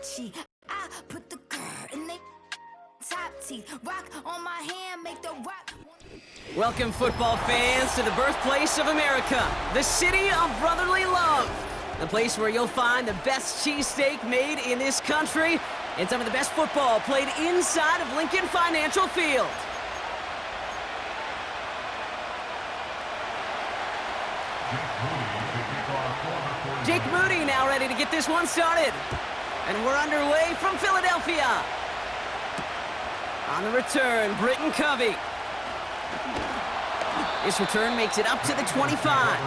Versace. I put the grr in they top teeth. Rock on my hand, make the rock. Welcome, football fans, to the birthplace of America, the city of brotherly love. The place where you'll find the best cheesesteak made in this country and some of the best football played inside of Lincoln Financial Field. Jake Moody now ready to get this one started. And we're underway from Philadelphia. On the return, Britton Covey. This return makes it up to the 25.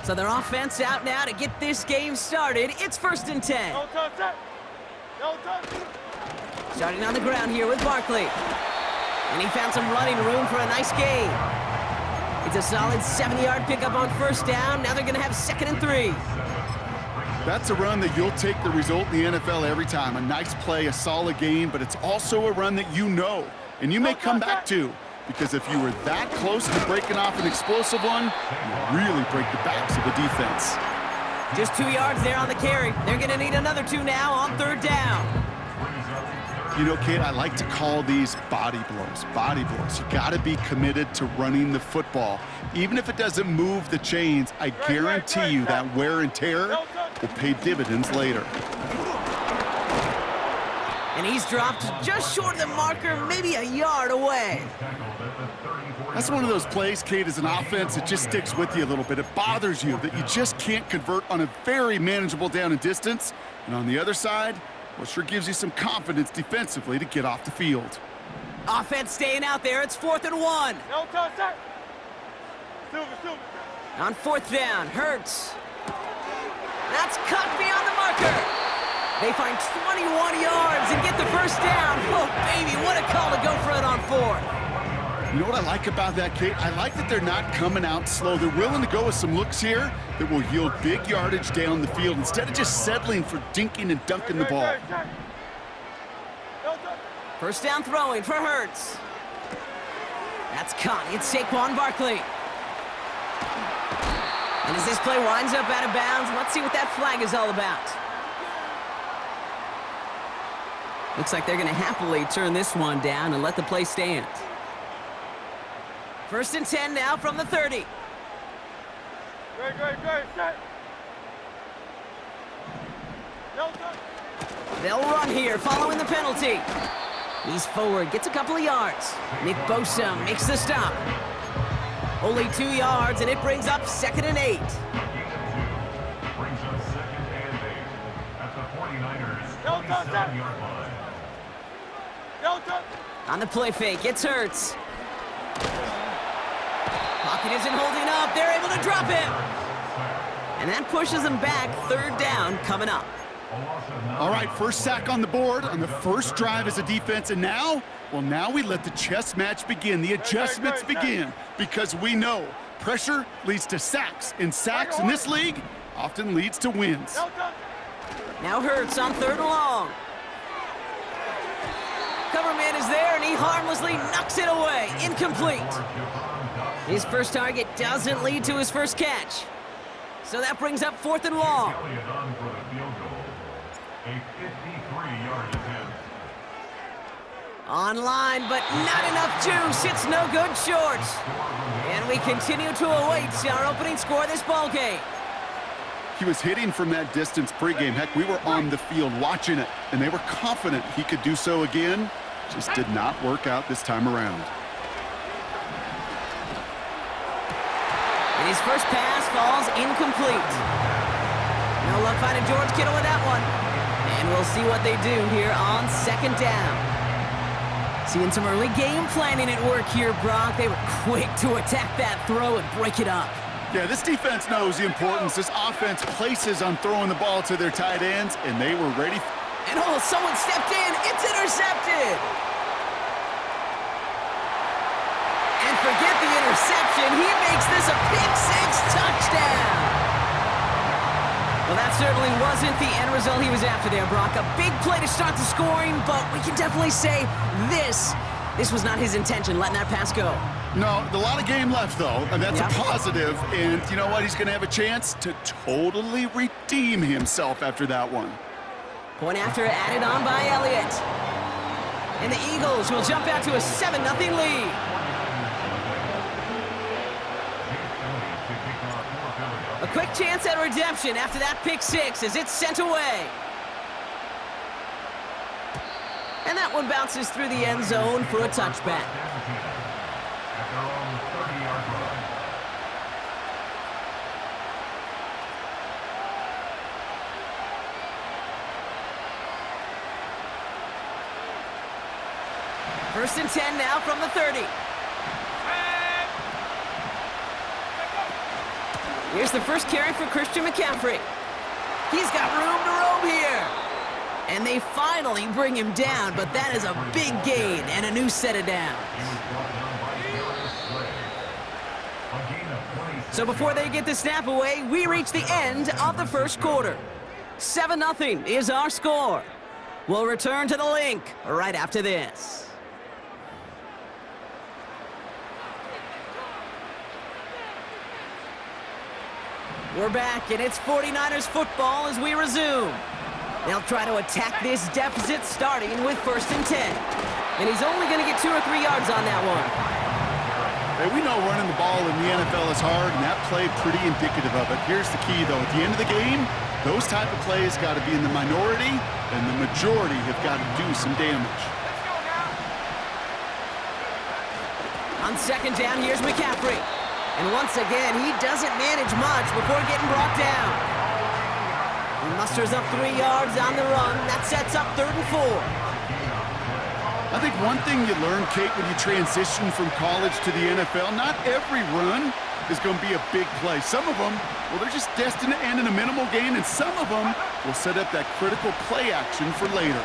So their offense out now to get this game started. It's 1st and 10. No touch that. No touch. Starting on the ground here with Barkley. And he found some running room for a nice gain. It's a solid 70-yard pickup on 1st down. Now they're going to have 2nd and 3. That's a run that you'll take the result in the NFL every time. A nice play, a solid game, but it's also a run that you know, and you may come back to, because if you were that close to breaking off an explosive one, you really break the backs of the defense. Just 2 yards there on the carry. They're going to need another 2 now on 3rd down. You know, Kate, I like to call these body blows. Body blows. You got to be committed to running the football. Even if it doesn't move the chains, I guarantee you that wear and tear will pay dividends later. And he's dropped just short of the marker, maybe a yard away. That's one of those plays, Kate, as an offense, it just sticks with you a little bit. It bothers you that you just can't convert on a very manageable down and distance. And on the other side, well, sure gives you some confidence defensively to get off the field. Offense staying out there. It's 4th and 1. No touch that. Silver. On 4th down, Hurts. That's cut beyond the marker. They find 21 yards and get the 1st down. Oh, baby, what a call to go for it on 4th. You know what I like about that, Kate? I like that they're not coming out slow. They're willing to go with some looks here that will yield big yardage down the field instead of just settling for dinking and dunking the ball. 1st down throwing for Hurts. That's caught. It's Saquon Barkley. And as this play winds up out of bounds, let's see what that flag is all about. Looks like they're going to happily turn this one down and let the play stand. 1st and 10 now from the 30. Great. Set. No touch. They'll run here following the penalty. He's forward, gets a couple of yards. Nick Bosa makes the stop. Only 2 yards, and it brings up 2nd and 8. No touch that. No touch. On the play fake, it's Hurts. Pocket isn't holding up. They're able to drop him. And that pushes them back. 3rd down coming up. All right, 1st sack on the board on the 1st drive as a defense, and now we let the chess match begin, the adjustments begin, because we know pressure leads to sacks, and sacks in this league often leads to wins. Now Hurts on 3rd and long. Cover man is there, and he harmlessly knocks it away. Incomplete. His 1st target doesn't lead to his 1st catch. So that brings up 4th and long. Online, but not enough juice. It's no good short. And we continue to await our opening score of this ball game. He was hitting from that distance pregame. Heck, we were on the field watching it, and they were confident he could do so again. Just did not work out this time around. And his 1st pass falls incomplete. No luck finding George Kittle with that one. And we'll see what they do here on 2nd down. Seeing some early game planning at work here, Brock. They were quick to attack that throw and break it up. Yeah, this defense knows the importance this offense places on throwing the ball to their tight ends, and they were ready. And oh, someone stepped in. It's intercepted. And forget the interception. He makes this a pick-6 touchdown. Well, that certainly wasn't the end result he was after there, Brock. A big play to start the scoring, but we can definitely say this This was not his intention, letting that pass go. No, a lot of game left, though, and that's Yep. a positive. And you know what? He's going to have a chance to totally redeem himself after that one. Point after added on by Elliott. And the Eagles will jump out to a 7-0 lead. A quick chance at redemption after that pick six as it's sent away. And that one bounces through the end zone for a touchback. First and 10 now from the 30. Here's the first carry for Christian McCaffrey. He's got room to roam here. And they finally bring him down, but that is a big gain and a new set of downs. So before they get the snap away, we reach the end of the first quarter. 7-0 is our score. We'll return to the link right after this. We're back, and it's 49ers football as we resume. They'll try to attack this deficit starting with first and 10. And he's only going to get 2 or 3 yards on that one. Hey, we know running the ball in the NFL is hard, and that play pretty indicative of it. Here's the key, though. At the end of the game, those type of plays got to be in the minority, and the majority have got to do some damage. On second down, here's McCaffrey. And once again, he doesn't manage much before getting brought down. He musters up 3 yards on the run. That sets up 3rd and 4. I think one thing you learn, Kate, when you transition from college to the NFL, not every run is going to be a big play. Some of them, well, they're just destined to end in a minimal gain, and some of them will set up that critical play action for later.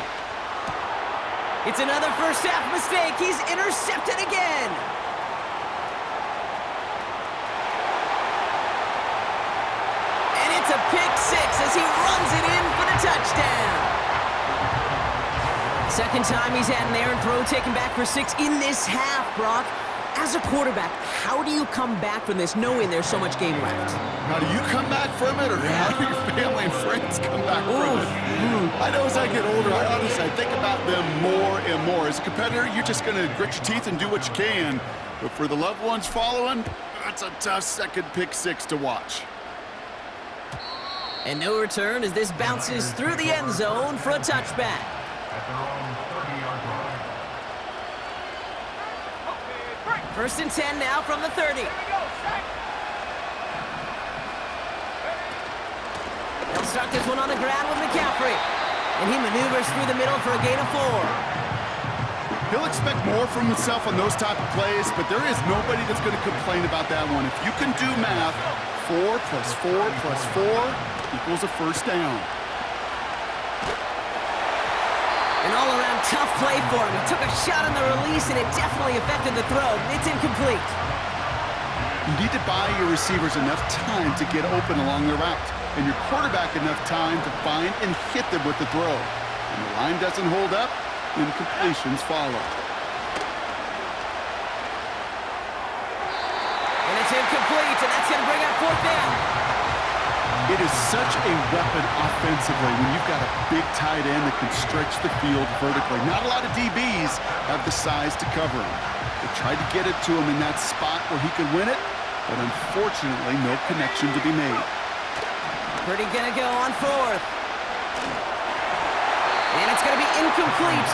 It's another first half mistake. He's intercepted again. And it's a pick six as he runs it in for the touchdown. Second time he's had an errant throw taken back for 6 in this half, Brock. As a quarterback, how do you come back from this knowing there's so much game left? How do you come back from it, or how do your family and friends come back from it? I know as I get older, I think about them more and more. As a competitor, you're just going to grit your teeth and do what you can. But for the loved ones following, that's a tough second pick six to watch. And no return as this bounces through the end zone for a touchback. First and 10 now from the 30. They'll start this one on the ground with McCaffrey. And he maneuvers through the middle for a gain of 4. He'll expect more from himself on those type of plays, but there is nobody that's going to complain about that one. If you can do math, 4 plus 4 plus 4 equals a first down. An all-around tough play for him. He took a shot on the release, and it definitely affected the throw. It's incomplete. You need to buy your receivers enough time to get open along the route, and your quarterback enough time to find and hit them with the throw. When the line doesn't hold up, incompletions follow. And it's incomplete, and that's going to bring up 4th down. It is such a weapon offensively when you've got a big tight end that can stretch the field vertically. Not a lot of DBs have the size to cover him. They tried to get it to him in that spot where he could win it, but unfortunately, no connection to be made. Purdy gonna go on 4th. And it's gonna be incomplete.